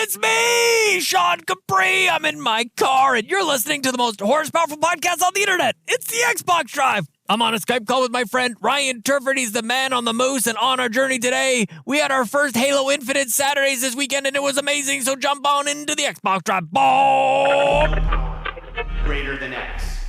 It's me, Sean Capri. I'm in my car, and you're listening to the most horsepowerful podcast on the internet. It's the Xbox Drive. I'm on a Skype call with my friend Ryan Turford. He's the man on the moose, and on our journey today, we had our first Halo Infinite Saturdays this weekend, and it was amazing, so jump on into the Xbox Drive. Boom! Greater than X.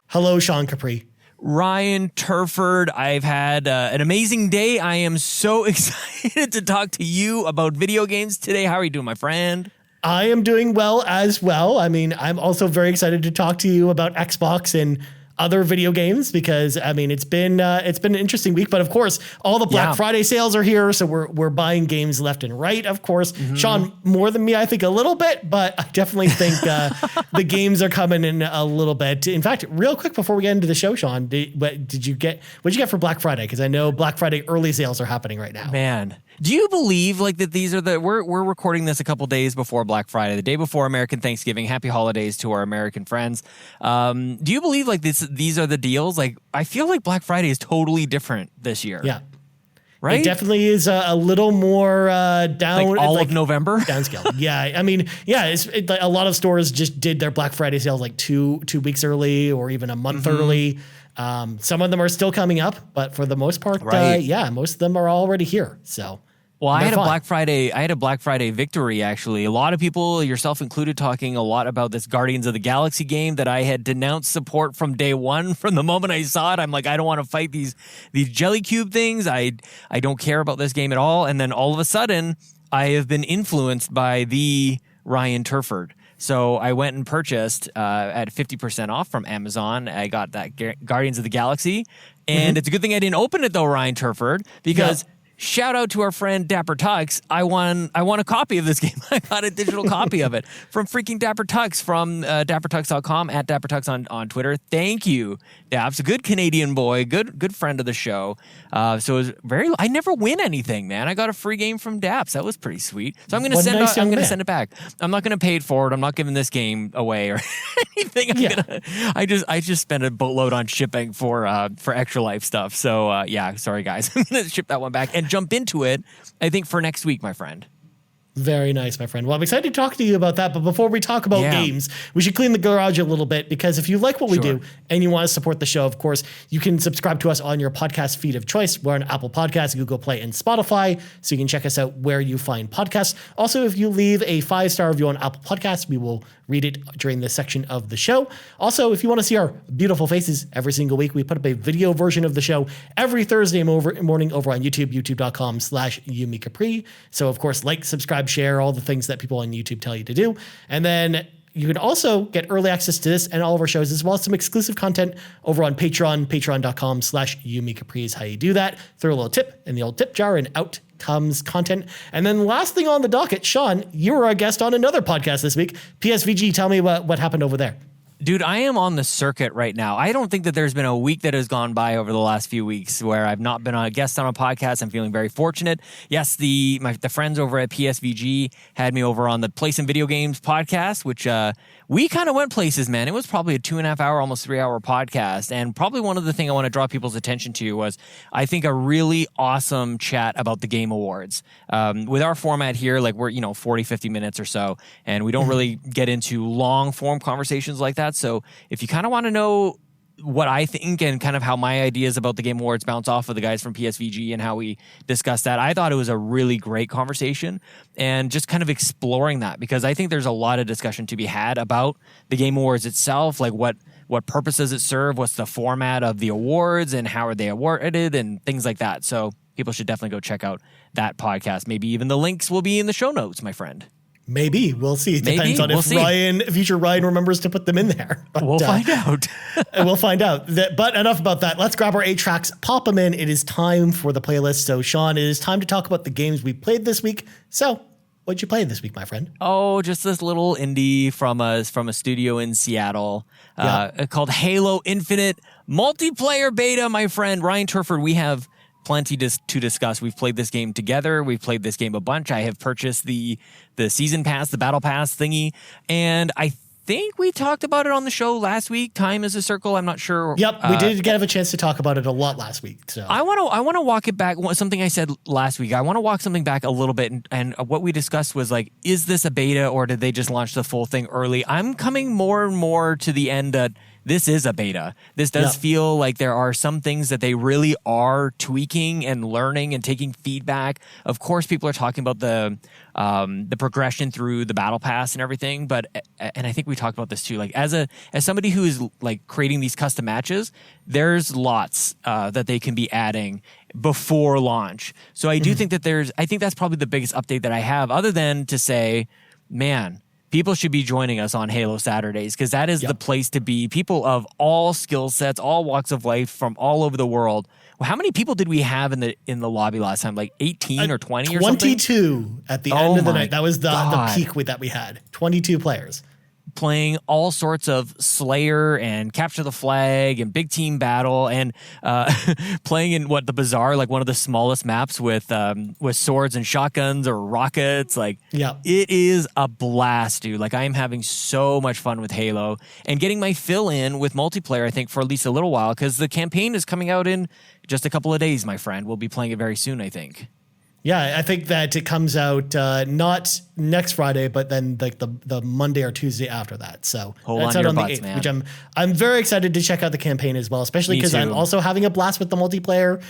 Hello, Sean Capri. Ryan Turford, I've had an amazing day. I am so excited to talk to you about video games today. How are you doing, my friend? I am doing well as well. I mean, I'm also very excited to talk to you about Xbox and other video games because, I mean, it's been an interesting week. But of course, all the Black Friday sales are here, so we're buying games left and right. Of course, Sean, more than me, I think a little bit, but I definitely think the games are coming in a little bit. In fact, real quick before we get into the show, Sean, what'd you get for Black Friday? Because I know Black Friday early sales are happening right now. Man, do you believe like that these are we're recording this a couple days before Black Friday, the day before American Thanksgiving. Happy holidays to our American friends. Do you believe like these are the deals? Like, I feel like Black Friday is totally different this year. Yeah. Right? It definitely is a little more down. Like all of November? Downscale. Yeah. I mean, yeah, a lot of stores just did their Black Friday sales like two weeks early or even a month early. Some of them are still coming up, but for the most part, most of them are already here. So. Well, I had a Black Friday victory, actually. A lot of people, yourself included, talking a lot about this Guardians of the Galaxy game that I had denounced support from day one. From the moment I saw it, I'm like, I don't want to fight these jelly cube things. I don't care about this game at all. And then all of a sudden, I have been influenced by the Ryan Turford. So I went and purchased at 50% off from Amazon. I got that Guardians of the Galaxy. And it's a good thing I didn't open it, though, Ryan Turford, because... Yeah. Shout out to our friend Dapper Tux. I won a copy of this game. I got a digital copy of it from freaking Dapper Tux from dappertux.com at dappertux on Twitter. Thank you, Daps. A good Canadian boy, good friend of the show. So it was I never win anything, man. I got a free game from Daps. That was pretty sweet. So I'm going to send it back. I'm not going to pay it forward. I'm not giving this game away or anything. I just spent a boatload on shipping for Extra Life stuff. So sorry guys. I'm going to ship that one back and jump into it, I think, for next week, my friend. Very nice, my friend. Well, I'm excited to talk to you about that. But before we talk about games, we should clean the garage a little bit, because if you like what we do and you want to support the show, of course, you can subscribe to us on your podcast feed of choice. We're on Apple Podcasts, Google Play, and Spotify, so you can check us out where you find podcasts. Also, if you leave a 5-star review on Apple Podcasts, we will read it during this section of the show. Also, if you want to see our beautiful faces every single week, we put up a video version of the show every Thursday morning over on YouTube, youtube.com/Yumi Capri. So, of course, like, subscribe, share, all the things that people on YouTube tell you to do. And then you can also get early access to this and all of our shows, as well as some exclusive content over on Patreon. Patreon.com/Yumi Capri is how you do that. Throw a little tip in the old tip jar and out comes content. And then last thing on the docket, Sean, you were a guest on another podcast this week. PSVG, tell me what happened over there. Dude, I am on the circuit right now. I don't think that there's been a week that has gone by over the last few weeks where I've not been a guest on a podcast. I'm feeling very fortunate. Yes, the friends over at PSVG had me over on the Play Some Video Games podcast, which we kind of went places, man. It was probably a 2.5 hour, almost 3 hour podcast. And probably one of the things I want to draw people's attention to was, I think, a really awesome chat about the Game Awards. With our format here, like we're, 40, 50 minutes or so, and we don't really get into long form conversations like that. So if you kind of want to know what I think and kind of how my ideas about the Game Awards bounce off of the guys from PSVG and how we discussed that, I thought it was a really great conversation, and just kind of exploring that, because I think there's a lot of discussion to be had about the Game Awards itself, like what purpose does it serve, what's the format of the awards, and how are they awarded, and things like that. So people should definitely go check out that podcast. Maybe even the links will be in the show notes, my friend. Maybe. We'll see. It depends on if future Ryan remembers to put them in there. But, we'll find out. We'll find out. But enough about that. Let's grab our 8 tracks, pop them in. It is time for the playlist. So, Sean, it is time to talk about the games we played this week. So, what'd you play this week, my friend? Oh, just this little indie from a studio in Seattle called Halo Infinite multiplayer beta, my friend. Ryan Turford, we have plenty to discuss. We've played this game together. We've played this game a bunch. I have purchased the season pass, the battle pass thingy, and I think we talked about it on the show last week. Time is a circle. I'm not sure. Yep, we did get a chance to talk about it a lot last week. So I want to walk it back. Something I said last week. I want to walk something back a little bit. And what we discussed was like, is this a beta or did they just launch the full thing early? I'm coming more and more to the end that this is a beta. This does feel like there are some things that they really are tweaking and learning and taking feedback. Of course, people are talking about the progression through the battle pass and everything. And I think we talked about this too. Like as somebody who is like creating these custom matches, there's lots that they can be adding before launch. So I do think that I think that's probably the biggest update that I have, other than to say, man, people should be joining us on Halo Saturdays because that is the place to be. People of all skill sets, all walks of life from all over the world. Well, how many people did we have in the lobby last time? Like 18 or 20 or something? 22 at the end of the night. That was the peak that we had. 22 players. Playing all sorts of Slayer and Capture the Flag and Big Team Battle and playing in the Bazaar, like one of the smallest maps with swords and shotguns or rockets. Like, it is a blast, dude. Like, I am having so much fun with Halo and getting my fill in with multiplayer, I think, for at least a little while because the campaign is coming out in just a couple of days, my friend. We'll be playing it very soon, I think. Yeah, I think that it comes out not next Friday, but then like the Monday or Tuesday after that. So that's out on the 8th, man. Which I'm very excited to check out the campaign as well, especially because I'm also having a blast with the multiplayer.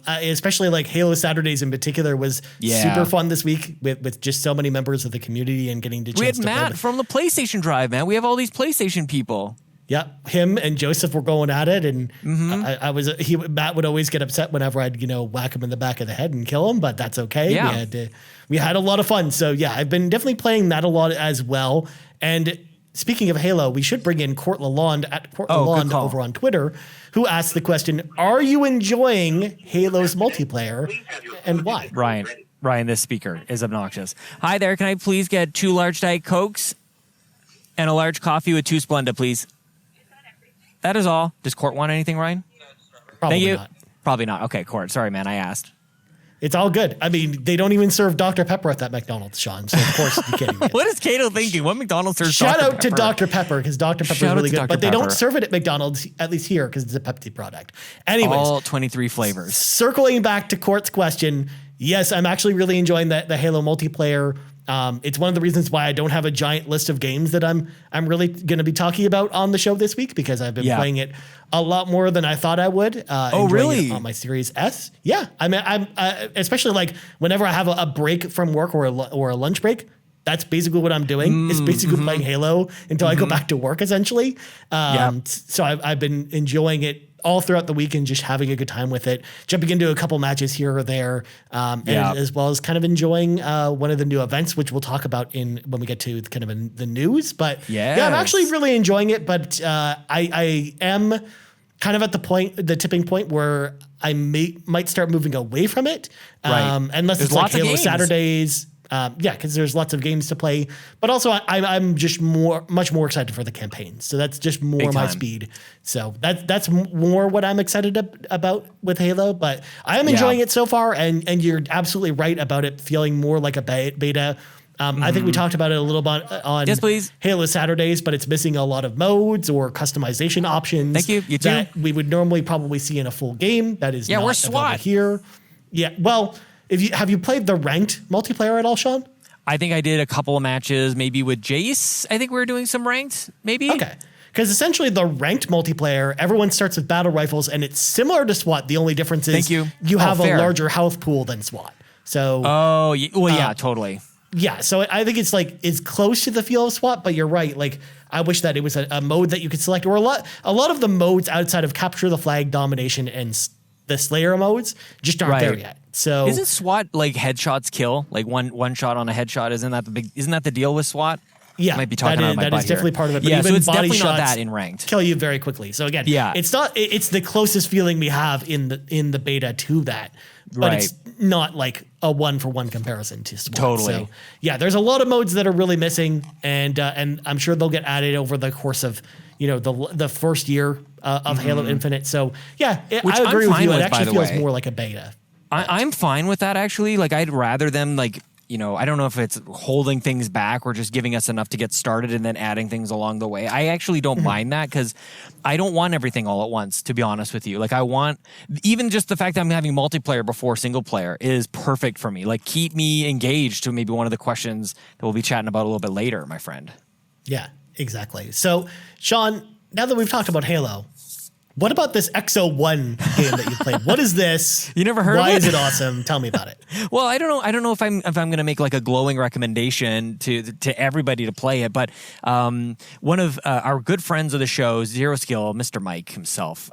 Especially like Halo Saturdays in particular was super fun this week with just so many members of the community and getting to chance. We had to Matt from the PlayStation Drive, man. We have all these PlayStation people. Yeah, him and Joseph were going at it, and Matt would always get upset whenever I'd whack him in the back of the head and kill him, but that's okay. Yeah. We had a lot of fun. So yeah, I've been definitely playing that a lot as well. And speaking of Halo, we should bring in Court Lalonde at Court Lalonde over on Twitter, who asked the question: are you enjoying Halo's multiplayer, and why? Ryan, this speaker is obnoxious. Hi there, can I please get 2 large Diet Cokes and a large coffee with 2 Splenda, please? That is all. Does Court want anything, Ryan? Probably Thank you. not. Probably not. Okay, Court. Sorry, man. I asked. It's all good. I mean, they don't even serve Dr. Pepper at that McDonald's, Sean. So, of course, you can't even get What is Cato thinking? What McDonald's serves Shout Dr. out Pepper? to Dr. Pepper because Dr. Pepper is really good. But they Pepper. don't serve it at McDonald's, at least here, because it's a Pepsi product. Anyways. All 23 flavors. Circling back to Court's question, yes, I'm actually really enjoying the Halo multiplayer. It's one of the reasons why I don't have a giant list of games that I'm really going to be talking about on the show this week because I've been playing it a lot more than I thought I would. Really? It on my Series S. Yeah, I mean, I'm especially like whenever I have a break from work or a lunch break. That's basically what I'm doing. It's basically playing Halo until I go back to work, essentially. So I've been enjoying it all throughout the week and just having a good time with it, jumping into a couple matches here or there, and as well as kind of enjoying one of the new events, which we'll talk about when we get to kind of the news. But yeah, I'm actually really enjoying it. But I am kind of at the tipping point where I might start moving away from it, unless it's like Halo Saturdays. Because there's lots of games to play, but also I'm just much more excited for the campaign. So that's just more my speed. So that's more what I'm excited about with Halo. But I am enjoying it so far, and you're absolutely right about it feeling more like a beta. I think we talked about it a little bit on Halo Saturdays, but it's missing a lot of modes or customization options. Thank you. You too. That we would normally probably see in a full game. That is not we're SWAT here. Yeah, well. Have you played the ranked multiplayer at all, Sean? I think I did a couple of matches, maybe with Jace. I think we were doing some ranked, maybe. Okay. Because essentially the ranked multiplayer, everyone starts with battle rifles, and it's similar to SWAT. The only difference is you have a larger health pool than SWAT. So. Totally. Yeah, so I think it's close to the feel of SWAT, but you're right. Like, I wish that it was a mode that you could select, or a lot of the modes outside of Capture the Flag, Domination, and the Slayer modes just aren't there yet. So isn't SWAT like headshots kill? Like one shot on a headshot? Isn't that the deal with SWAT? Yeah, I might be talking out of my butt is definitely part of it. But even so it's body definitely shots not that in ranked. Kill you very quickly. So again, it's not. It's the closest feeling we have in the beta to that, but it's not like a 1-for-1 comparison to SWAT. Totally. So yeah, there's a lot of modes that are really missing, and I'm sure they'll get added over the course of the first year of Halo Infinite. So yeah, I agree with you. It actually feels more like a beta. I'm fine with that, actually. Like, I'd rather them, like, I don't know if it's holding things back or just giving us enough to get started and then adding things along the way. I actually don't mind that because I don't want everything all at once, to be honest with you. Like I want, even just the fact that I'm having multiplayer before single player is perfect for me. Like keep me engaged to maybe one of the questions that we'll be chatting about a little bit later, my friend. Yeah, exactly. So Sean, now that we've talked about Halo, what about this Exo One game that you played? What is this? You never heard of it? Why is it awesome? Tell me about it. Well, I don't know. I don't know if I'm going to make like a glowing recommendation to everybody to play it, but one of our good friends of the show, Xero Skill, Mr. Mike himself,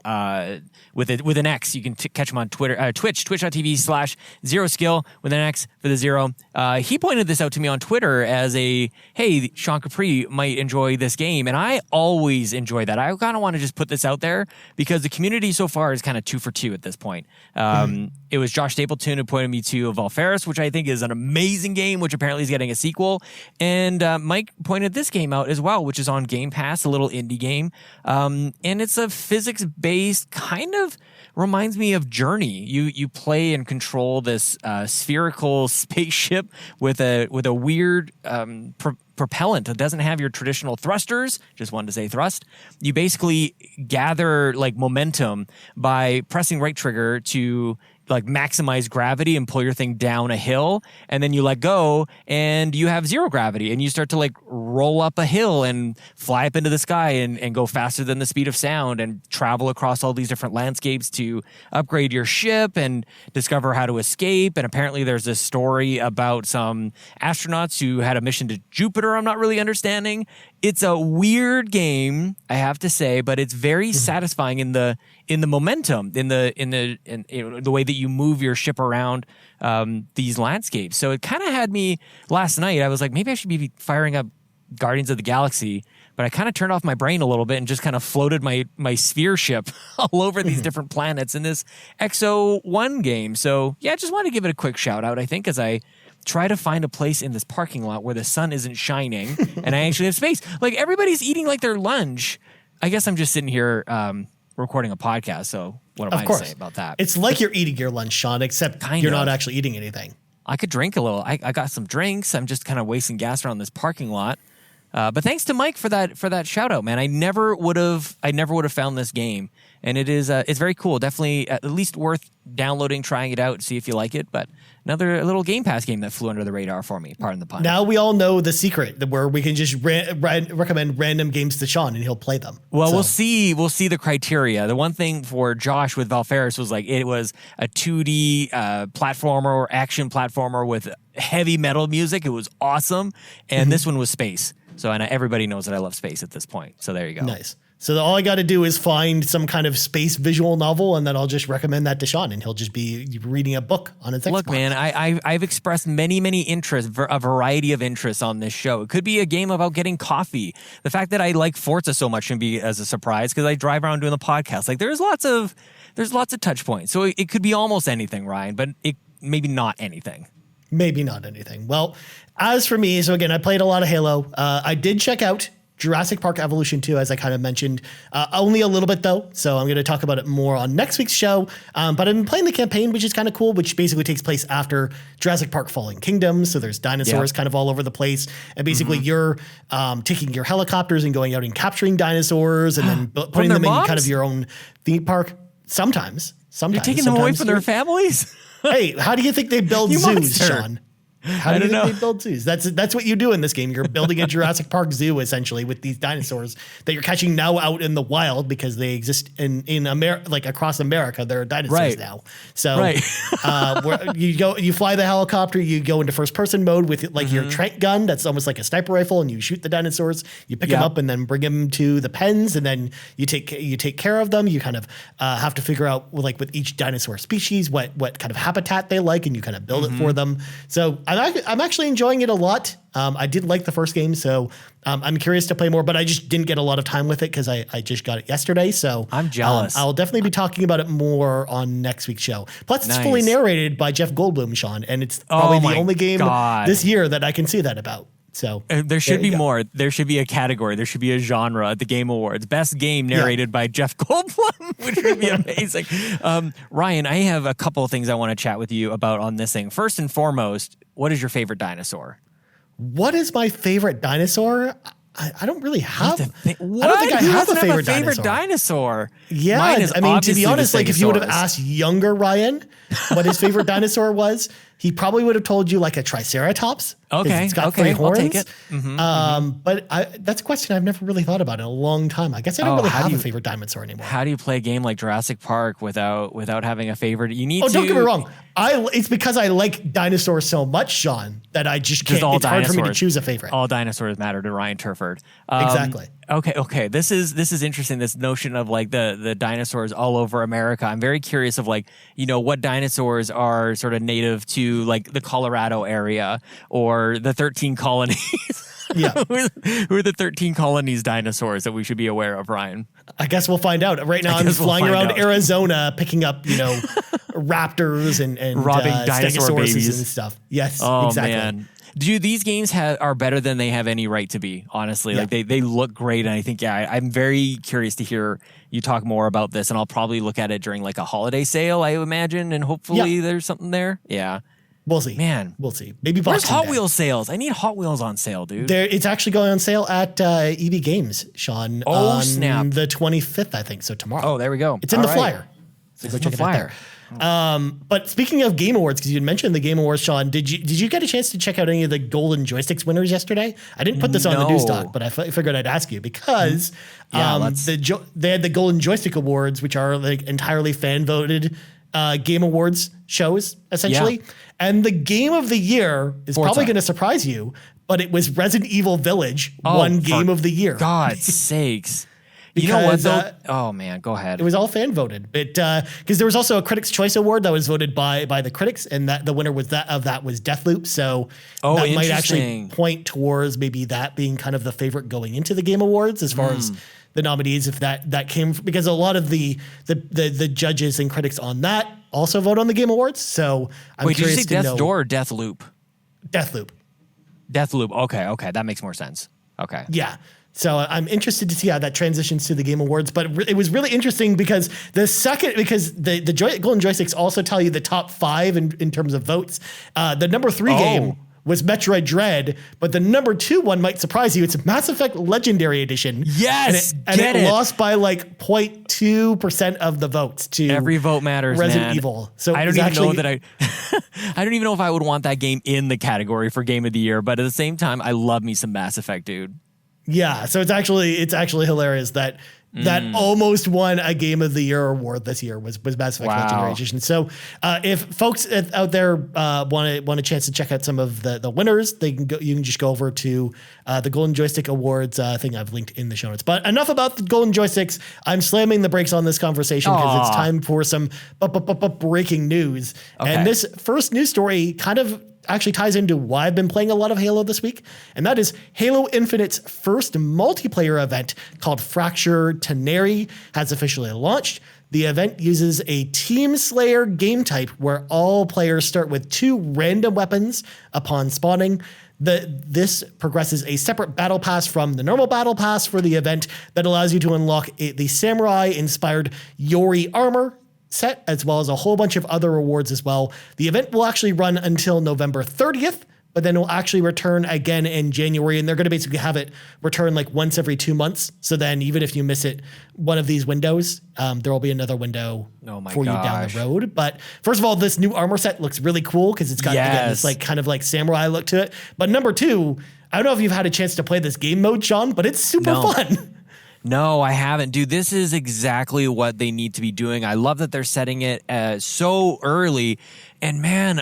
with an X, you can catch him on Twitter, twitch.tv/Xero Skill with an X for the zero. He pointed this out to me on Twitter as hey, Sean Capri might enjoy this game, and I always enjoy that. I kind of want to just put this out there, because the community so far is kind of 2 for 2 at this point. It was Josh Stapleton who pointed me to Valfaris, which I think is an amazing game, which apparently is getting a sequel. And Mike pointed this game out as well, which is on Game Pass, a little indie game. And it's a physics-based, kind of reminds me of Journey. You play and control this spherical spaceship with a weird propellant. It doesn't have your traditional thrusters. Just wanted to say thrust. You basically gather like momentum by pressing right trigger to like maximize gravity and pull your thing down a hill, and then you let go and you have zero gravity and you start to like roll up a hill and fly up into the sky and go faster than the speed of sound and travel across all these different landscapes to upgrade your ship and discover how to escape. And apparently there's this story about some astronauts who had a mission to Jupiter I'm not really understanding. It's a weird game, I have to say, but it's very satisfying in the momentum, in the way that you move your ship around these landscapes. So it kind of had me last night. I was like, maybe I should be firing up Guardians of the Galaxy, but I kind of turned off my brain a little bit and just kind of floated my sphere ship all over these different planets in this Exo One game. So yeah, I just wanted to give it a quick shout out, I think, as I try to find a place in this parking lot where the sun isn't shining and I actually have space. Like everybody's eating like their lunch. I guess I'm just sitting here recording a podcast, so what am I to say about that? It's like you're eating your lunch, Sean, except you're not actually eating anything. I could drink a little. I got some drinks. I'm just kind of wasting gas around this parking lot. But thanks to Mike for that shout out, man. I never would have found this game, and it's very cool. Definitely at least worth downloading, trying it out, see if you like it. But another little Game Pass game that flew under the radar for me. Pardon the pun. Now we all know the secret where we can just recommend random games to Sean and he'll play them. Well, we'll see the criteria. The one thing for Josh with Valfaris was like it was a 2D platformer or action platformer with heavy metal music. It was awesome, and this one was space. So and everybody knows that I love space at this point. So there you go. Nice. So all I got to do is find some kind of space visual novel, and then I'll just recommend that to Sean, and he'll just be reading a book on his Xbox. Look, man, I've expressed many interests, a variety of interests on this show. It could be a game about getting coffee. The fact that I like Forza so much can be as a surprise because I drive around doing the podcast. Like there's lots of touch points. So it could be almost anything, Ryan, but it maybe not anything. Maybe not anything. Well, as for me, so again, I played a lot of Halo. I did check out Jurassic Park Evolution 2, as I kind of mentioned, only a little bit though. So I'm going to talk about it more on next week's show. But I've been playing the campaign, which is kind of cool, which basically takes place after Jurassic Park Fallen Kingdom. So there's dinosaurs kind of all over the place. And basically you're taking your helicopters and going out and capturing dinosaurs and then putting them in kind of your own theme park. Sometimes. You're taking them away from their families? Hey, how do you think they build zoos, Sean? How do you think they build zoos? That's what you do in this game. You're building a Jurassic Park zoo essentially with these dinosaurs that you're catching now out in the wild because they exist in America, like across America. There are dinosaurs now. So you fly the helicopter, you go into first person mode with like your Trent gun. That's almost like a sniper rifle, and you shoot the dinosaurs. You pick them up and then bring them to the pens, and then you take care of them. You kind of have to figure out like with each dinosaur species what kind of habitat they like, and you kind of build it for them. So I'm actually enjoying it a lot. I did like the first game, so I'm curious to play more, but I just didn't get a lot of time with it because I just got it yesterday. So I'm jealous. I'll definitely be talking about it more on next week's show. Plus, it's fully narrated by Jeff Goldblum, Sean, and it's probably the only game this year that I can see that about. So there should be more. There should be a category. There should be a genre at the Game Awards. Best game narrated by Jeff Goldblum, which would be amazing. Ryan, I have a couple of things I want to chat with you about on this thing. First and foremost, what is your favorite dinosaur? What is my favorite dinosaur? I don't really have. What? I don't think I have a favorite dinosaur. Yeah, Mine is I mean, to be honest, like if you would have Stegosaurus. asked younger Ryan what his favorite dinosaur was, he probably would have told you like a Triceratops. 'cause Okay, it's got okay, 3 I'll horns. take it. But that's a question I've never really thought about in a long time. I guess I don't really how do have you- a favorite dinosaur anymore. How do you play a game like Jurassic Park without having a favorite? You need Oh, to. don't get me wrong. It's because I like dinosaurs so much, Sean, that I just can't. all It's hard for me to dinosaurs. choose a favorite. All dinosaurs matter to Ryan Turford. Exactly. Okay. This is interesting. This notion of like the dinosaurs all over America. I'm very curious of like, what dinosaurs are sort of native to like the Colorado area or the 13 colonies. Yeah. Who are the 13 colonies dinosaurs that we should be aware of, Ryan? I guess we'll find out. Right now, I'm guess we'll flying find around out. Arizona, picking up, raptors and Robbing dinosaur stegosauruses babies. and stuff. Yes, Oh exactly. man. These games are better than they have any right to be, honestly. Like they look great. And I think, I'm very curious to hear you talk more about this, and I'll probably look at it during like a holiday sale, I imagine, and hopefully there's something there. Yeah. We'll see. Man. We'll see. Maybe Where's Boxing Hot Day. Wheels sales? I need Hot Wheels on sale, dude. It's actually going on sale at EB Games, Sean. Oh, on snap. the 25th, I think. So tomorrow. Oh, there we go. It's in All the right. flyer. So It's go in check the it out flyer. there. But speaking of Game Awards, because you mentioned the Game Awards, Sean, did you get a chance to check out any of the Golden Joysticks winners yesterday? I didn't put this on the news No. doc, but I figured I'd ask you because Yeah, let's- they had the Golden Joystick Awards, which are like entirely fan voted Game Awards shows, essentially. Yeah. And the game of the year is Forza. probably going to surprise you, but it was Resident Evil Village, Oh, won for Game of the Year. God's sakes. You know what, Because, though? Oh, man. Go ahead. It was all fan voted, but because there was also a Critics' Choice Award that was voted by the critics, and that the winner was that was Deathloop. So Oh, that might actually interesting. point towards maybe that being kind of the favorite going into the Game Awards as far as the nominees. If that came because a lot of the judges and critics on that also vote on the Game Awards. So I'm Wait, did you curious say to Death's know Door or Deathloop? Deathloop. Deathloop. Okay. That makes more sense. Okay. Yeah. So I'm interested to see how that transitions to the Game Awards, but it was really interesting because the Golden Joysticks also tell you the top 5 in terms of votes. The number 3 game was Metroid Dread, but the number 2 one might surprise you. It's Mass Effect Legendary Edition. Yes, and get it it. lost by like 0.2% of the votes to Every vote matters, Resident man. Evil. So I don't it's even actually- know that I don't even know if I would want that game in the category for Game of the Year, but at the same time, I love me some Mass Effect, dude. Yeah, so it's actually hilarious that almost won a Game of the Year award this year was Mass Effect Wow. Legendary Edition. So if folks out there want a chance to check out some of the winners, you can just go over to the Golden Joystick Awards thing I've linked in the show notes. But enough about the Golden Joysticks. I'm slamming the brakes on this conversation because it's time for some breaking news. Okay. And this first news story kind of actually ties into why I've been playing a lot of Halo this week, and that is Halo Infinite's first multiplayer event called Fracture Teneri has officially launched. The event uses a Team Slayer game type where all players start with 2 random weapons upon spawning. This progresses a separate battle pass from the normal battle pass for the event that allows you to unlock the samurai-inspired Yori armor set, as well as a whole bunch of other rewards as well. The event will actually run until November 30th, but then it will actually return again in January, and they're going to basically have it return like once every 2 months. So then even if you miss it, one of these windows, there will be another window for you down the road. But first of all, this new armor set looks really cool because it's got again, this like kind of like samurai look to it. But number 2, I don't know if you've had a chance to play this game mode, Sean, but it's super fun. No, I haven't. Dude, this is exactly what they need to be doing. I love that they're setting it so early. And man,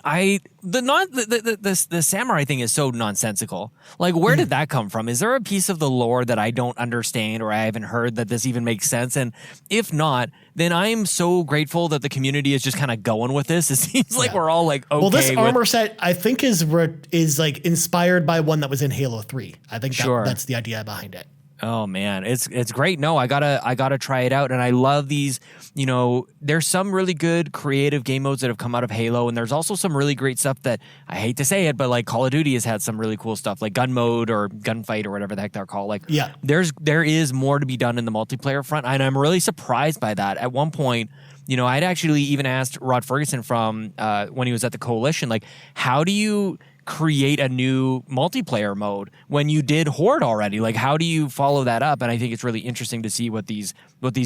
the samurai thing is so nonsensical. Like, where did that come from? Is there a piece of the lore that I don't understand or I haven't heard that this even makes sense? And if not, then I am so grateful that the community is just kind of going with this. It seems like we're all like, okay. Well, this armor set, I think, is like inspired by one that was in Halo 3. I think that's the idea behind it. Oh man, it's great. No, I gotta try it out. And I love these, there's some really good creative game modes that have come out of Halo. And there's also some really great stuff that I hate to say it, but like Call of Duty has had some really cool stuff like gun mode or gunfight or whatever the heck they're called. Like there is more to be done in the multiplayer front. And I'm really surprised by that. At one point, I'd actually even asked Rod Ferguson from when he was at the Coalition, like, how do you create a new multiplayer mode when you did Horde already? Like, how do you follow that up? And I think it's really interesting to see what these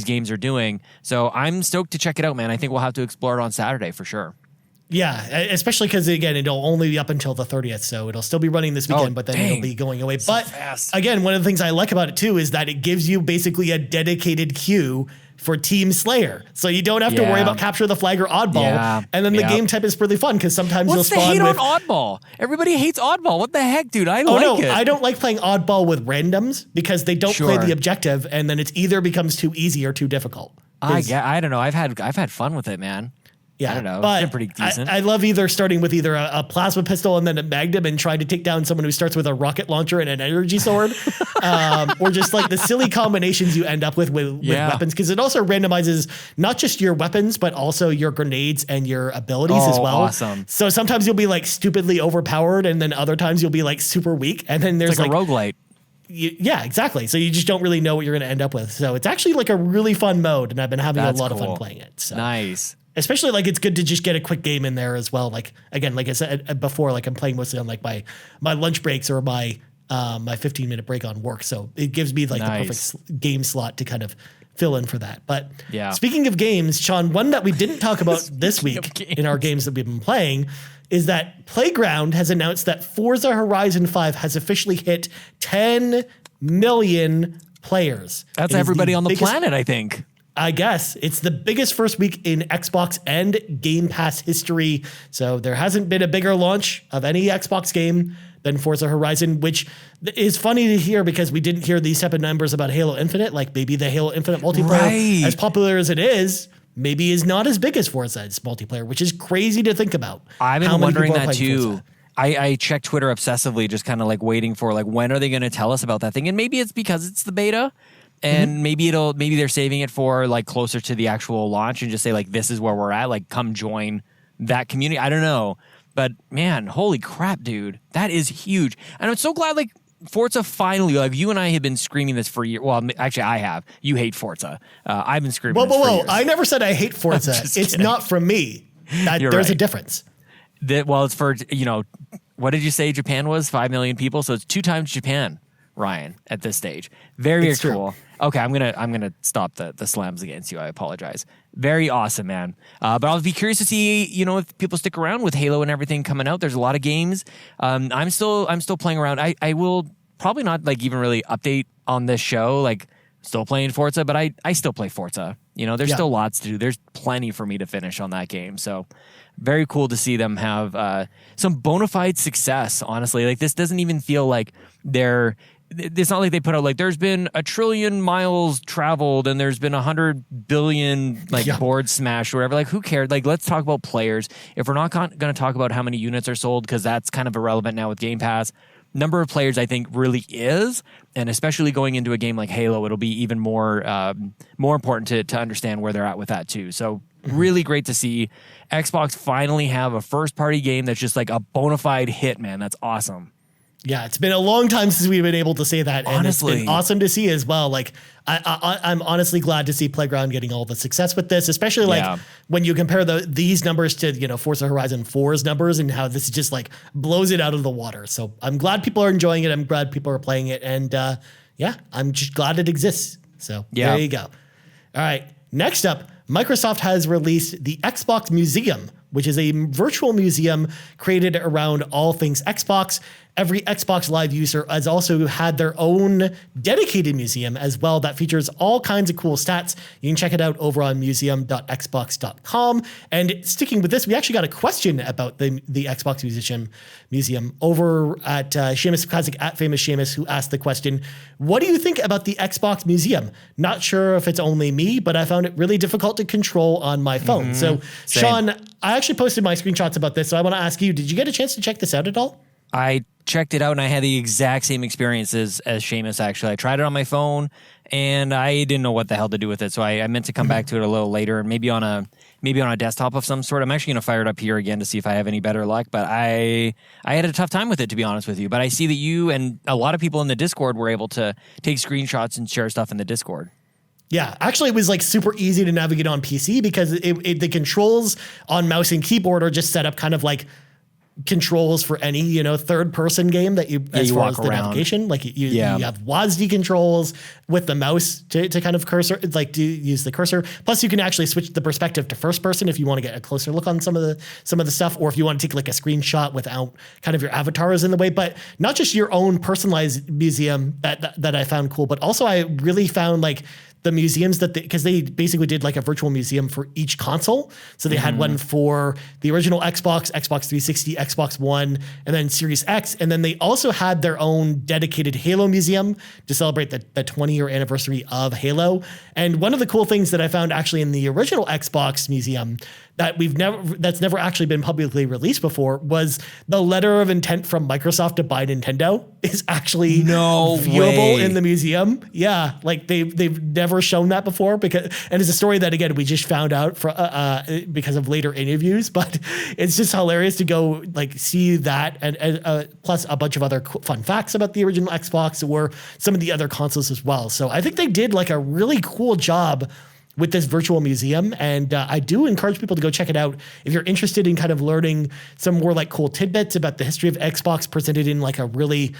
games are doing. So I'm stoked to check it out, man. I think we'll have to explore it on Saturday for sure. Yeah, especially because, again, it'll only be up until the 30th, so it'll still be running this weekend, but then it'll be going away. So but fast. Again, one of the things I like about it, too, is that it gives you basically a dedicated queue for Team Slayer. So you don't have to worry about capture the flag or oddball. Yeah. And then the game type is really fun because sometimes What's you'll the spawn hate with... on oddball? Everybody hates oddball. What the heck, dude? I don't like playing oddball with randoms because they don't play the objective, and then it either becomes too easy or too difficult. I don't know. I've had fun with it, man. Yeah, I don't know. But it's been pretty decent. I love starting with either a plasma pistol and then a magnum and trying to take down someone who starts with a rocket launcher and an energy sword, or just like the silly combinations you end up with weapons, because it also randomizes not just your weapons but also your grenades and your abilities as well. Awesome. So sometimes you'll be like stupidly overpowered, and then other times you'll be like super weak, and then there's it's like a roguelite. Yeah, exactly. So you just don't really know what you're going to end up with. So it's actually like a really fun mode, and I've been having a lot of fun playing it. So. Nice. Especially like it's good to just get a quick game in there as well. Like, again, like I said before, like I'm playing mostly on like my lunch breaks or my 15-minute break on work. So it gives me like the perfect game slot to kind of fill in for that. But speaking of games, Sean, one that we didn't talk about this week in our games that we've been playing is that Playground has announced that Forza Horizon 5 has officially hit 10 million players. That's everybody on the planet, I think. I guess it's the biggest first week in Xbox and Game Pass history. So there hasn't been a bigger launch of any Xbox game than Forza Horizon, which is funny to hear because we didn't hear these type of numbers about Halo Infinite. Like maybe the Halo Infinite multiplayer, as popular as it is, maybe is not as big as Forza's multiplayer, which is crazy to think about. I've been wondering that too. I check Twitter obsessively, just kind of like waiting for like, when are they going to tell us about that thing? And maybe it's because it's the beta. And maybe they're saving it for like closer to the actual launch and just say like, this is where we're at. Like, come join that community. I don't know, but man, holy crap, dude, that is huge. And I'm so glad like Forza finally, like you and I have been screaming this for years. Well, actually I have. You hate Forza. I've been screaming this for years. I never said I hate Forza. It's not from me. There's a difference. It's for, what did you say Japan was? 5 million people. So it's 2 times Japan, Ryan, at this stage. Very cool. True. Okay, I'm gonna stop the slams against you. I apologize. Very awesome, man. But I'll be curious to see, if people stick around with Halo and everything coming out. There's a lot of games. I'm still playing around. I will probably not like even really update on this show. Like still playing Forza, but I still play Forza. There's still lots to do. There's plenty for me to finish on that game. So very cool to see them have some bona fide success. Honestly, like this doesn't even feel like it's not like they put out like there's been 1 trillion miles traveled and there's been 100 billion boards smashed or whatever. Like who cared? Like let's talk about players. If we're not going to talk about how many units are sold, because that's kind of irrelevant now with Game Pass, number of players I think really is, and especially going into a game like Halo, it'll be even more important to understand where they're at with that too. So really great to see Xbox finally have a first party game that's just like a bona fide hit, man. That's awesome. Yeah, it's been a long time since we've been able to say that, and honestly, it's been awesome to see as well. Like, I'm honestly glad to see Playground getting all the success with this, especially like when you compare these numbers to Forza Horizon 4's numbers and how this just like blows it out of the water. So I'm glad people are enjoying it. I'm glad people are playing it, and I'm just glad it exists. So there you go. All right, next up, Microsoft has released the Xbox Museum, which is a virtual museum created around all things Xbox. Every Xbox Live user has also had their own dedicated museum as well that features all kinds of cool stats. You can check it out over on museum.xbox.com. And sticking with this, we actually got a question about the Xbox Museum over at Seamus Classic at Famous Seamus, who asked the question, what do you think about the Xbox Museum? Not sure if it's only me, but I found it really difficult to control on my phone. So, Same. Sean, I actually posted my screenshots about this, so I want to ask you, did you get a chance to check this out at all? I checked it out and I had the exact same experiences as Seamus, actually. I tried it on my phone and I didn't know what the hell to do with it. So I meant to come back to it a little later and maybe on a desktop of some sort. I'm actually going to fire it up here again to see if I have any better luck. But I had a tough time with it, to be honest with you. But I see that you and a lot of people in the Discord were able to take screenshots and share stuff in the Discord. Yeah, actually, it was like super easy to navigate on PC because the controls on mouse and keyboard are just set up kind of like controls for any, third person game that as you far walk as the around. navigation, like you have WASD controls with the mouse to kind of cursor, like to use the cursor. Plus you can actually switch the perspective to first person if you want to get a closer look on some of the stuff, or if you want to take like a screenshot without kind of your avatar is in the way. But not just your own personalized museum that I found cool, but also I really found like the museums because they basically did like a virtual museum for each console. So they had one for the original Xbox, Xbox 360, Xbox One, and then Series X. And then they also had their own dedicated Halo museum to celebrate the 20-year anniversary of Halo. And one of the cool things that I found actually in the original Xbox museum that's never actually been publicly released before was the letter of intent from Microsoft to buy Nintendo is actually viewable in the museum. Yeah, like they've never shown that before and it's a story that again we just found out because of later interviews. But it's just hilarious to go like see that and plus a bunch of other fun facts about the original Xbox or some of the other consoles as well. So I think they did like a really cool job with this virtual museum. And I do encourage people to go check it out if you're interested in kind of learning some more like cool tidbits about the history of Xbox presented in like a really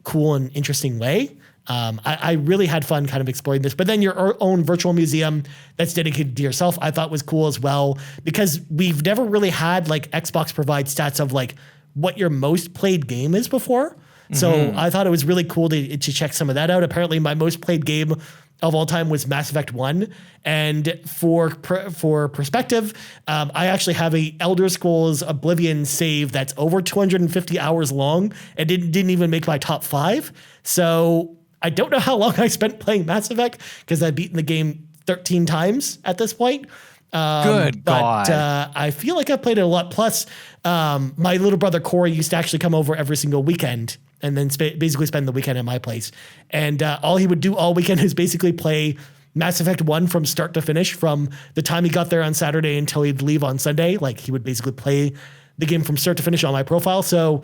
cool and interesting way. I really had fun kind of exploring this. But then your own virtual museum that's dedicated to yourself, I thought was cool as well, because we've never really had like Xbox provide stats of like what your most played game is before. So I thought it was really cool to check some of that out. Apparently my most played game of all time was Mass Effect 1. And for perspective, I actually have a Elder Scrolls Oblivion save that's over 250 hours long and didn't even make my top 5. So I don't know how long I spent playing Mass Effect because I've beaten the game 13 times at this point. Good God. But I feel like I've played it a lot. Plus, my little brother Corey used to actually come over every single weekend and then basically spend the weekend at my place. And all he would do all weekend is basically play Mass Effect 1 from start to finish, from the time he got there on Saturday until he'd leave on Sunday. Like he would basically play the game from start to finish on my profile. So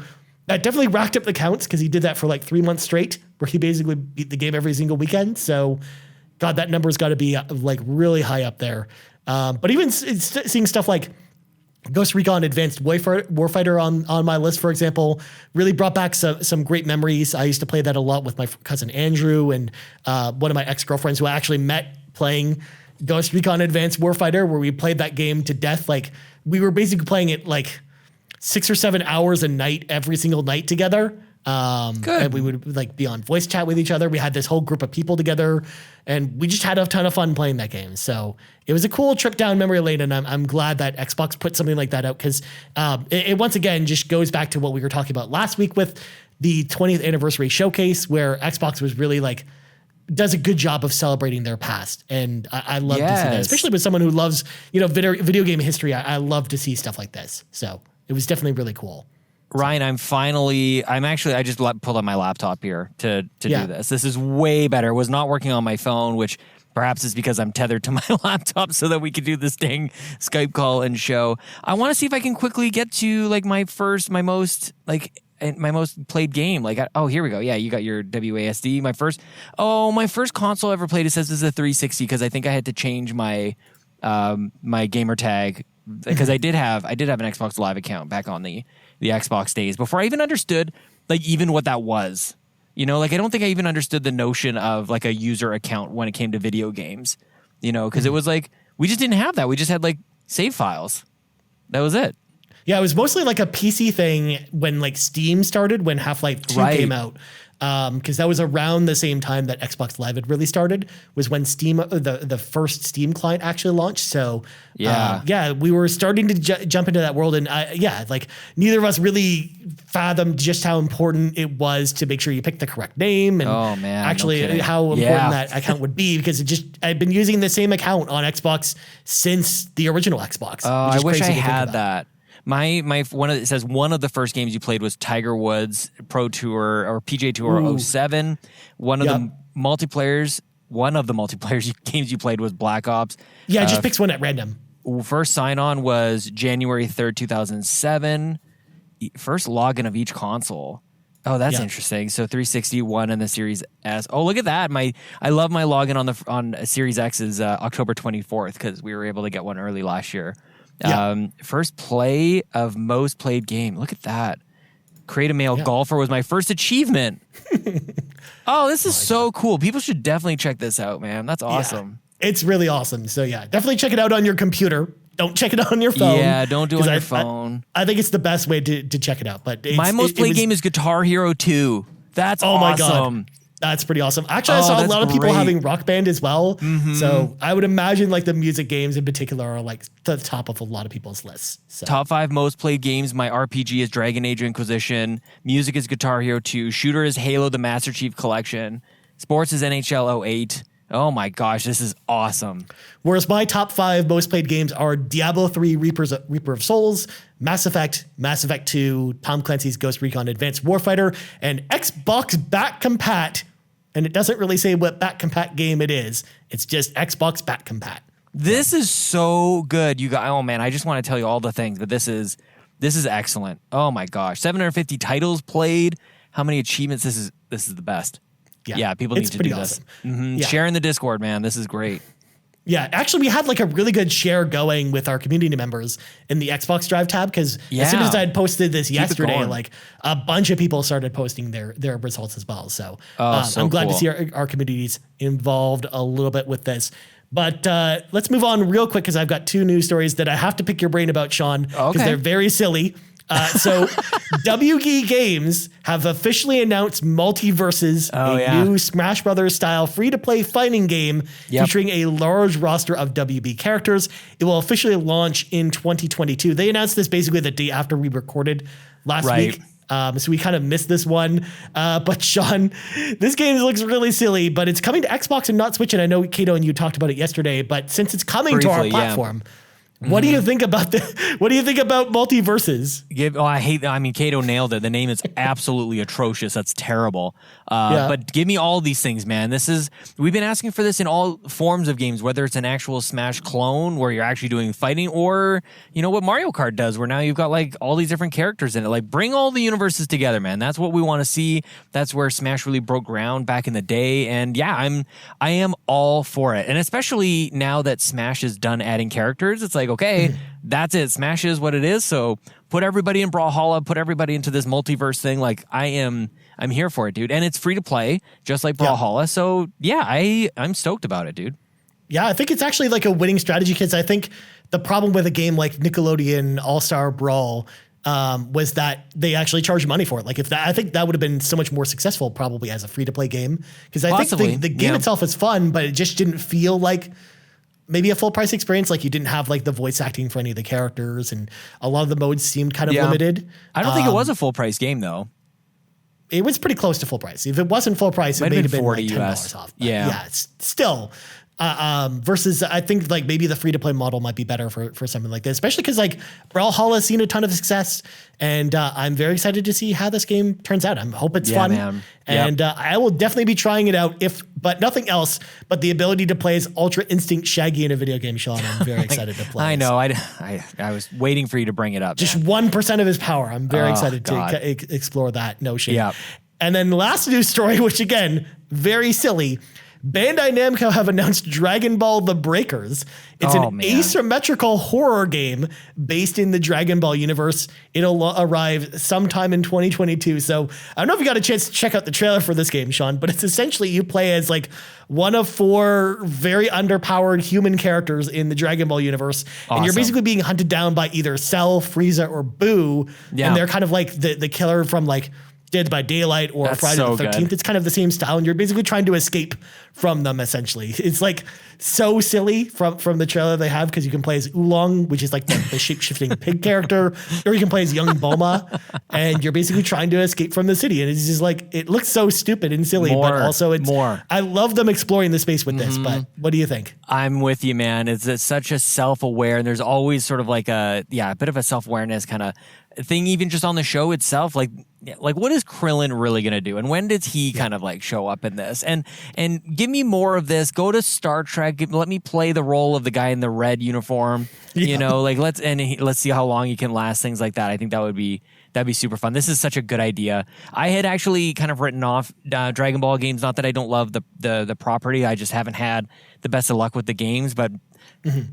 that definitely racked up the counts because he did that for like 3 months straight, where he basically beat the game every single weekend. So God, that number's got to be like really high up there. But even seeing stuff like Ghost Recon Advanced Warfighter on my list, for example, really brought back some great memories. I used to play that a lot with my cousin Andrew and one of my ex-girlfriends who I actually met playing Ghost Recon Advanced Warfighter, where we played that game to death. Like we were basically playing it like 6 or 7 hours a night, every single night together. And we would like be on voice chat with each other. We had this whole group of people together and we just had a ton of fun playing that game. So it was a cool trip down memory lane. And I'm glad that Xbox put something like that out because it once again just goes back to what we were talking about last week with the 20th anniversary showcase, where Xbox was really like, does a good job of celebrating their past. And I love to see that, especially with someone who loves, video game history. I love to see stuff like this. So it was definitely really cool. Ryan, I just pulled up my laptop here to do this. This is way better. It was not working on my phone, which perhaps is because I'm tethered to my laptop so that we could do this dang Skype call and show. I want to see if I can quickly get to like my most played game. Like, here we go. Yeah, you got your WASD. My first console I ever played, it says this is a 360 because I think I had to change my my gamer tag because I did have an Xbox Live account back on the Xbox days before I even understood like even what that was. Like I don't think I even understood the notion of like a user account when it came to video games, because it was like we just didn't have that. We just had like save files. That was it. Yeah, it was mostly like a PC thing when like Steam started, when Half-Life 2 came out. Because that was around the same time that Xbox Live had really started, was when Steam, the first Steam client actually launched. So we were starting to jump into that world, and like neither of us really fathomed just how important it was to make sure you picked the correct name, and how important that account would be, because I've been using the same account on Xbox since the original Xbox. Oh, I wish I had that. It says one of the first games you played was Tiger Woods Pro Tour or PJ Tour 07. One of the multiplayers games you played was Black Ops. Yeah, just picks one at random. First sign on was January 3rd, 2007. First login of each console. Oh, that's interesting. So 360, One, and the Series S. Oh, look at that. I love my login on Series X is October 24th because we were able to get one early last year. First play of most played game. Look at that. Create a male golfer was my first achievement. Oh, this is so cool. People should definitely check this out, man. That's awesome. Yeah, it's really awesome. So yeah, definitely check it out on your computer. Don't check it out on your phone. Yeah, don't do it on your phone. I think it's the best way to check it out. But my most played game is Guitar Hero 2. That's awesome. My God. That's pretty awesome. Actually, I saw a lot of people having Rock Band as well. So I would imagine like the music games in particular are like the top of a lot of people's lists. So. Top 5 most played games. My RPG is Dragon Age Inquisition. Music is Guitar Hero 2. Shooter is Halo the Master Chief Collection. Sports is NHL 08. Oh my gosh, this is awesome. Whereas my top 5 most played games are Diablo 3 Reaper of Souls, Mass Effect 2, Tom Clancy's Ghost Recon Advanced Warfighter, and Xbox Back Compat. And it doesn't really say what Back Compat game it is. It's just Xbox Back Compat. This is so good. You got, oh man, I just want to tell you all the things, but this is excellent. Oh my gosh. 750 titles played. How many achievements? This is the best. Yeah, people need to do awesome. this. Share in the Discord, man. This is great. Yeah, actually, we had like a really good share going with our community members in the Xbox Drive tab because as soon as I had posted this yesterday, like a bunch of people started posting their results as well. So, I'm glad to see our communities involved a little bit with this. But let's move on real quick because I've got 2 news stories that I have to pick your brain about, Sean, because they're very silly. So WG Games have officially announced Multiverses, a new Smash Brothers style free-to-play fighting game featuring a large roster of WB characters. It will officially launch in 2022. They announced this basically the day after we recorded last week. So we kind of missed this one. But Sean, this game looks really silly, but it's coming to Xbox and not Switch. And I know Kato and you talked about it yesterday, but since it's coming to our platform, what do you think about what do you think about Multiverses? Kato nailed it. The name is absolutely atrocious. That's terrible. But give me all these things, man. We've been asking for this in all forms of games, whether it's an actual Smash clone where you're actually doing fighting or, you know, what Mario Kart does where now you've got like all these different characters in it. Like bring all the universes together, man. That's what we want to see. That's where Smash really broke ground back in the day. And yeah, I am all for it. And especially now that Smash is done adding characters, it's like, okay, that's it. Smash is what it is. So put everybody in Brawlhalla, put everybody into this multiverse thing. Like I'm here for it, dude. And it's free to play, just like Brawlhalla. So yeah, I'm stoked about it, dude. Yeah, I think it's actually like a winning strategy because I think the problem with a game like Nickelodeon All-Star Brawl was that they actually charged money for it. Like I think that would have been so much more successful probably as a free to play game because I think the game itself is fun, but it just didn't feel like maybe a full price experience. Like you didn't have like the voice acting for any of the characters and a lot of the modes seemed kind of limited. I don't think it was a full price game though. It was pretty close to full price. If it wasn't full price, it may have been like $10 off. Yeah, it's still versus I think like maybe the free to play model might be better for something like this, especially because like Brawlhalla has seen a ton of success, and I'm very excited to see how this game turns out. I hope it's fun, man. And I will definitely be trying it out but nothing else. But the ability to play as Ultra Instinct Shaggy in a video game, Sean, I'm very excited to play. I know. I was waiting for you to bring it up. Just 1% of his power. I'm very excited to explore that notion. Yeah. And then last news story, which again, very silly. Bandai Namco have announced Dragon Ball The Breakers. It's an asymmetrical horror game based in the Dragon Ball universe. It'll arrive sometime in 2022. So I don't know if you got a chance to check out the trailer for this game, Sean, but it's essentially you play as like one of 4 very underpowered human characters in the Dragon Ball universe. Awesome. And you're basically being hunted down by either Cell, Frieza, or Boo. Yeah. And they're kind of like the killer from like Dead by Daylight or Friday the 13th. Good. It's kind of the same style, and you're basically trying to escape from them, essentially. It's like so silly from the trailer they have, because you can play as Oolong, which is like the shape-shifting pig character, or you can play as young Bulma, and you're basically trying to escape from the city. And it's just like, it looks so stupid and silly, but also I love them exploring the space with this, but what do you think? I'm with you, man. It's such a self-aware, and there's always sort of like a bit of a self-awareness kind of thing, even just on the show itself. Like what is Krillin really going to do? And when did he kind of like show up in this? And give me more of this. Go to Star Trek. Let me play the role of the guy in the red uniform. Yeah. You know, like let's see how long he can last, things like that. I think that'd be super fun. This is such a good idea. I had actually kind of written off Dragon Ball games. Not that I don't love the property. I just haven't had the best of luck with the games. But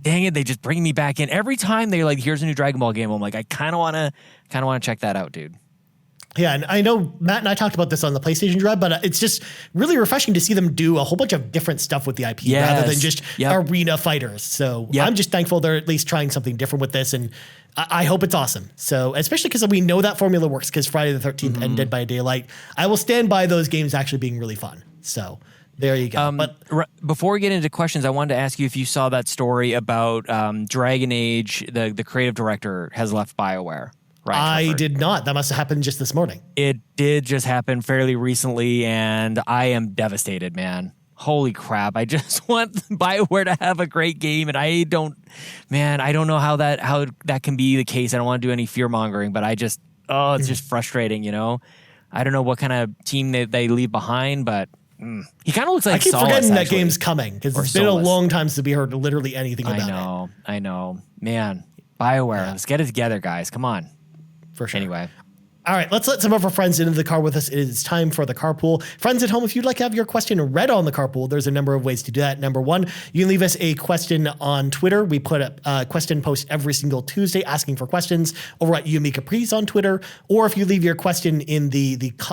dang it, they just bring me back in every time they're like, here's a new Dragon Ball game. I'm like, I kind of want to check that out, dude. Yeah, and I know Matt and I talked about this on the PlayStation Drive, but it's just really refreshing to see them do a whole bunch of different stuff with the IP rather than just arena fighters. So I'm just thankful they're at least trying something different with this, and I hope it's awesome. So especially because we know that formula works because Friday the 13th and Dead by Daylight, I will stand by those games actually being really fun. So there you go. But before we get into questions, I wanted to ask you if you saw that story about Dragon Age, the creative director has left BioWare. Right, I did not. That must have happened just this morning. It did just happen fairly recently, and I am devastated, man. Holy crap. I just want BioWare to have a great game, and I don't know how that can be the case. I don't want to do any fear-mongering, but it's just frustrating, you know? I don't know what kind of team they leave behind, but he kind of looks like I keep Solus, forgetting that actually. game's coming, because it's been a long time since we heard literally anything about it. I know. Man, BioWare, let's get it together, guys. Come on. For sure. Anyway. All right, let's let some of our friends into the car with us. It is time for the carpool. Friends at home, if you'd like to have your question read on the carpool, there's a number of ways to do that. Number one, you can leave us a question on Twitter. We put up a question post every single Tuesday asking for questions over at Yumi Capri's on Twitter. Or if you leave your question in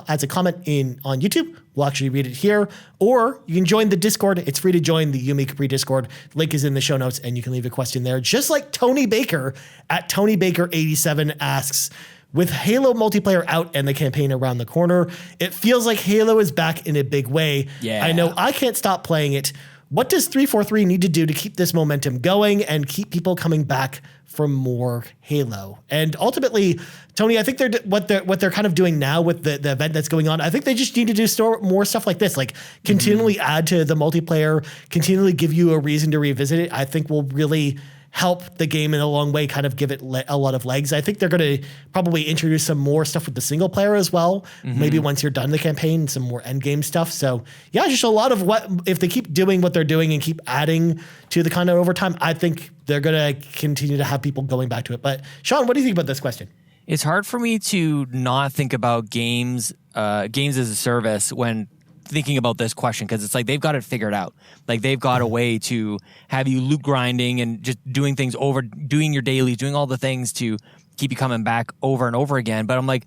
as a comment on YouTube, we'll actually read it here. Or you can join the Discord. It's free to join the Yumi Capri Discord. Link is in the show notes, and you can leave a question there. Just like Tony Baker at TonyBaker87 asks, with Halo multiplayer out and the campaign around the corner, it feels like Halo is back in a big way. Yeah. I know I can't stop playing it. What does 343 need to do to keep this momentum going and keep people coming back for more Halo? And ultimately, Tony, I think what they're kind of doing now with the event that's going on, I think they just need to do more stuff like this, like continually add to the multiplayer, continually give you a reason to revisit it. I think will really help the game in a long way, kind of give it a lot of legs. I think they're going to probably introduce some more stuff with the single player as well. Maybe once you're done the campaign, some more end game stuff. So yeah, just a lot of if they keep doing what they're doing and keep adding to the content over time, I think they're going to continue to have people going back to it. But Sean, what do you think about this question? It's hard for me to not think about games as a service when thinking about this question, because it's like they've got it figured out. Like they've got a way to have you loot grinding and just doing things over, doing your dailies, doing all the things to keep you coming back over and over again. But I'm like,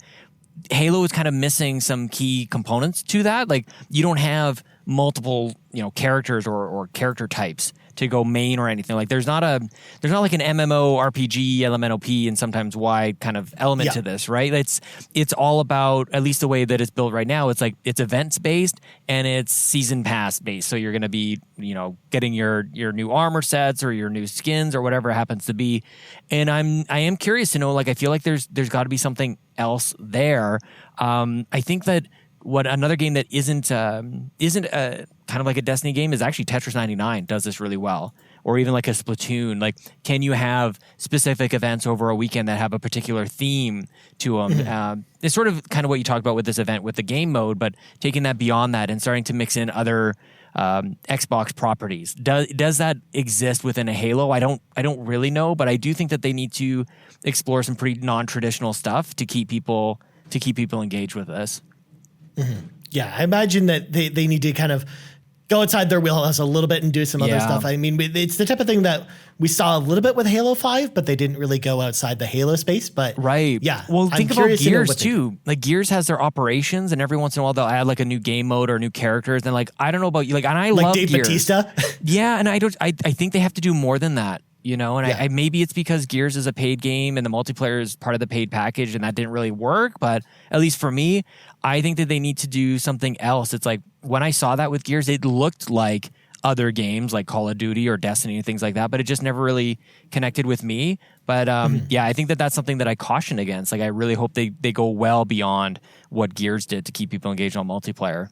Halo is kind of missing some key components to that. Like you don't have multiple, characters or character types to go main or anything. Like there's not like an MMO RPG, LMNOP, and sometimes wide kind of element to this, right? It's all about, at least the way that it's built right now, it's like it's events based and it's season pass based. So you're going to be, getting your new armor sets or your new skins or whatever it happens to be. And I am curious to know, like, I feel like there's got to be something else there. I think that what another game that isn't a kind of like a Destiny game is actually Tetris 99 does this really well, or even like a Splatoon. Like, can you have specific events over a weekend that have a particular theme to them? It's sort of kind of what you talked about with this event with the game mode, but taking that beyond that and starting to mix in other Xbox properties. Does that exist within a Halo? I don't really know, but I do think that they need to explore some pretty non-traditional stuff to keep people engaged with this. Yeah, I imagine that they need to kind of go outside their wheelhouse a little bit and do some other stuff. I mean, it's the type of thing that we saw a little bit with Halo 5, but they didn't really go outside the Halo space. But yeah. Well, think about Gears too. Like Gears has their operations, and every once in a while they'll add like a new game mode or new characters. And like, I don't know about you, like, and I love Dave Gears. Bautista. Yeah, and I think they have to do more than that. And I maybe it's because Gears is a paid game and the multiplayer is part of the paid package, and that didn't really work. But at least for me, I think that they need to do something else. It's like when I saw that with Gears, it looked like other games like Call of Duty or Destiny and things like that, but it just never really connected with me. But yeah, I think that that's something that I caution against. Like, I really hope they go well beyond what Gears did to keep people engaged on multiplayer.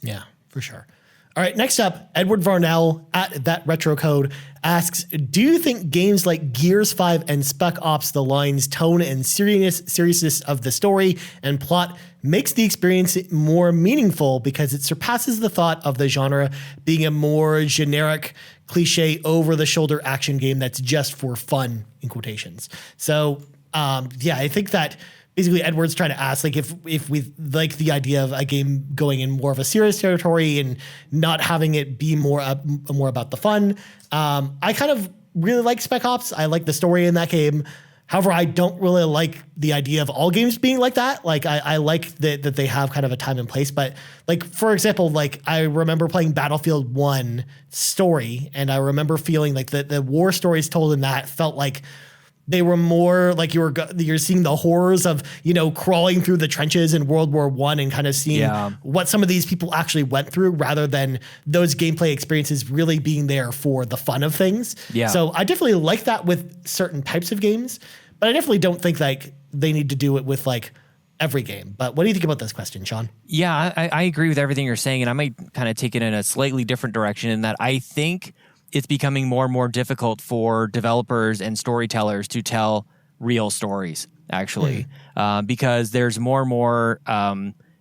Yeah, for sure. All right, next up, Edward Varnell at That Retro Code asks, do you think games like Gears 5 and Spec Ops: The Line's tone and seriousness of the story and plot makes the experience more meaningful because it surpasses the thought of the genre being a more generic, cliche, over-the-shoulder action game that's just for fun, in quotations? So, yeah, I think that basically Edward's trying to ask, like, if we like the idea of a game going in more of a serious territory and not having it be more about the fun. I kind of really like Spec Ops. I like the story in that game. However, I don't really like the idea of all games being like that. Like, I like that they have kind of a time and place. But, like, for example, like, I remember playing Battlefield 1 story, and I remember feeling like the war stories told in that felt like they were more like you're seeing the horrors of, crawling through the trenches in World War I and kind of seeing what some of these people actually went through, rather than those gameplay experiences really being there for the fun of things. Yeah. So I definitely like that with certain types of games, but I definitely don't think like they need to do it with like every game. But what do you think about this question, Sean? Yeah, I agree with everything you're saying, and I might kind of take it in a slightly different direction in that I think it's becoming more and more difficult for developers and storytellers to tell real stories, actually, because there's more and more,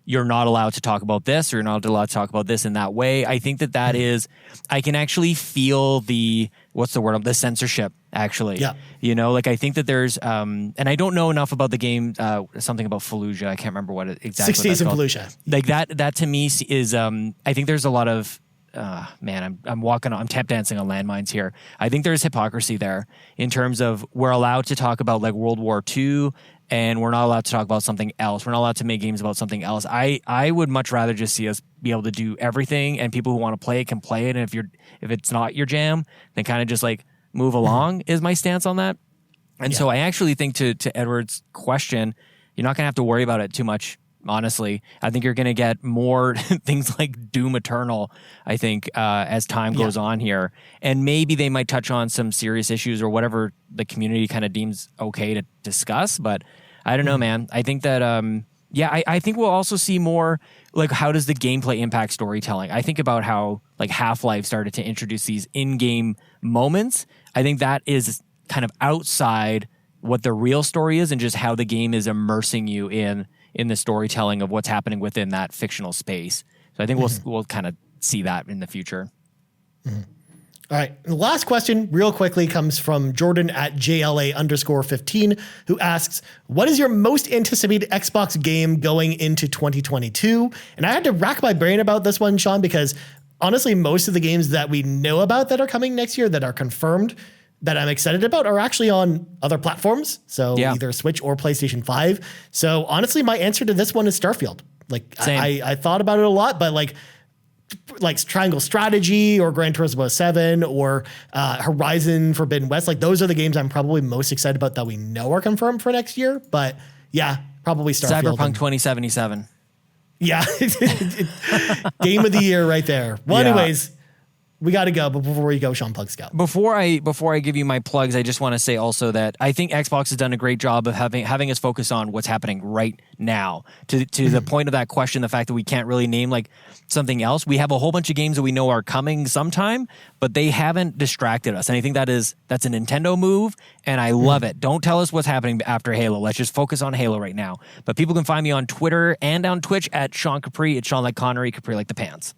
you're not allowed to talk about this, or you're not allowed to talk about this in that way. I think that is, I can actually feel the censorship, actually. Yeah. Like, I think that there's, and I don't know enough about the game, something about Fallujah. I can't remember what it exactly 6 Days in Fallujah. Like that to me is, I think there's a lot of, I'm tap dancing on landmines here. I think there's hypocrisy there in terms of we're allowed to talk about like World War II and we're not allowed to talk about something else. We're not allowed to make games about something else. I would much rather just see us be able to do everything, and people who want to play it can play it. And if it's not your jam, then kind of just like move along is my stance on that. And so I actually think to Edward's question, you're not going to have to worry about it too much. Honestly, I think you're going to get more things like Doom Eternal, I think, as time goes on here. And maybe they might touch on some serious issues or whatever the community kind of deems okay to discuss. But I don't know, man. I think that, I think we'll also see more, like, how does the gameplay impact storytelling? I think about how, like, Half-Life started to introduce these in-game moments. I think that is kind of outside what the real story is and just how the game is immersing you in the storytelling of what's happening within that fictional space. So I think we'll kind of see that in the future. Mm-hmm. All right. The last question real quickly comes from Jordan at JLA_15, who asks, what is your most anticipated Xbox game going into 2022? And I had to rack my brain about this one, Sean, because honestly, most of the games that we know about that are coming next year that are confirmed that I'm excited about are actually on other platforms. So either Switch or PlayStation 5. So honestly, my answer to this one is Starfield. Like, I thought about it a lot, but like Triangle Strategy or Gran Turismo 7 or Horizon Forbidden West, like those are the games I'm probably most excited about that we know are confirmed for next year. But yeah, probably Starfield. Cyberpunk 2077. Yeah. Game of the year right there. Well, anyways, we got to go, but before we go, Sean, plugs go. Before I give you my plugs, I just want to say also that I think Xbox has done a great job of having us focus on what's happening right now. To the point of that question, the fact that we can't really name like something else. We have a whole bunch of games that we know are coming sometime, but they haven't distracted us. And I think that's a Nintendo move, and I love it. Don't tell us what's happening after Halo. Let's just focus on Halo right now. But people can find me on Twitter and on Twitch at Sean Capri. It's Sean like Connery, Capri like the pants.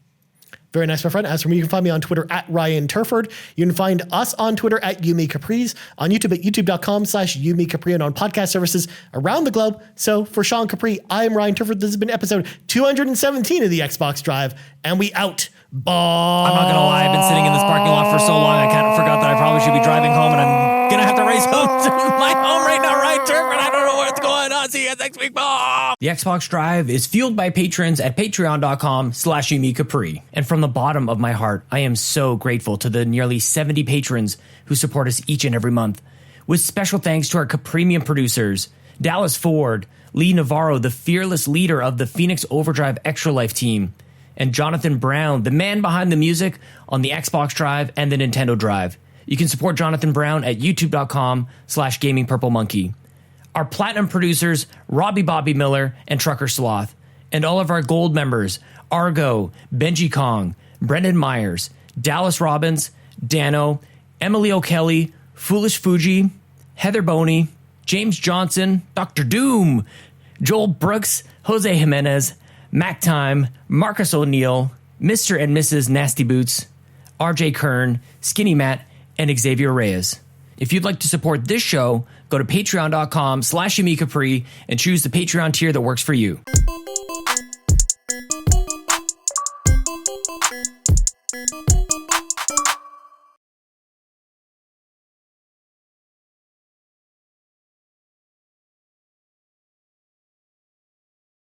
Very nice, my friend. As for me, you can find me on Twitter at Ryan Turford. You can find us on Twitter at Yumi Capri's, on YouTube at youtube.com/Yumi Capri, and on podcast services around the globe. So for Sean Capri, I am Ryan Turford. This has been episode 217 of the Xbox Drive, and we out. Bye. I'm not going to lie. I've been sitting in this parking lot for so long, I kind of forgot that I probably should be driving home, and I'm going to have to race home to my home right now, Ryan Turford. I don't know what's going on. See you guys next week. Bye. The Xbox Drive is fueled by patrons at patreon.com/Yumi Capri. And from the bottom of my heart, I am so grateful to the nearly 70 patrons who support us each and every month. With special thanks to our Capremium producers, Dallas Ford, Lee Navarro, the fearless leader of the Phoenix Overdrive Extra Life team, and Jonathan Brown, the man behind the music on the Xbox Drive and the Nintendo Drive. You can support Jonathan Brown at youtube.com/GamingPurpleMonkey. Our platinum producers, Robbie Bobby Miller and Trucker Sloth, and all of our gold members, Argo, Benji Kong, Brendan Myers, Dallas Robbins, Dano, Emily O'Kelly, Foolish Fuji, Heather Boney, James Johnson, Dr. Doom, Joel Brooks, Jose Jimenez, Mac Time, Marcus O'Neill, Mr. and Mrs. Nasty Boots, RJ Kern, Skinny Matt, and Xavier Reyes. If you'd like to support this show, go to patreon.com/YumiCapri and choose the Patreon tier that works for you.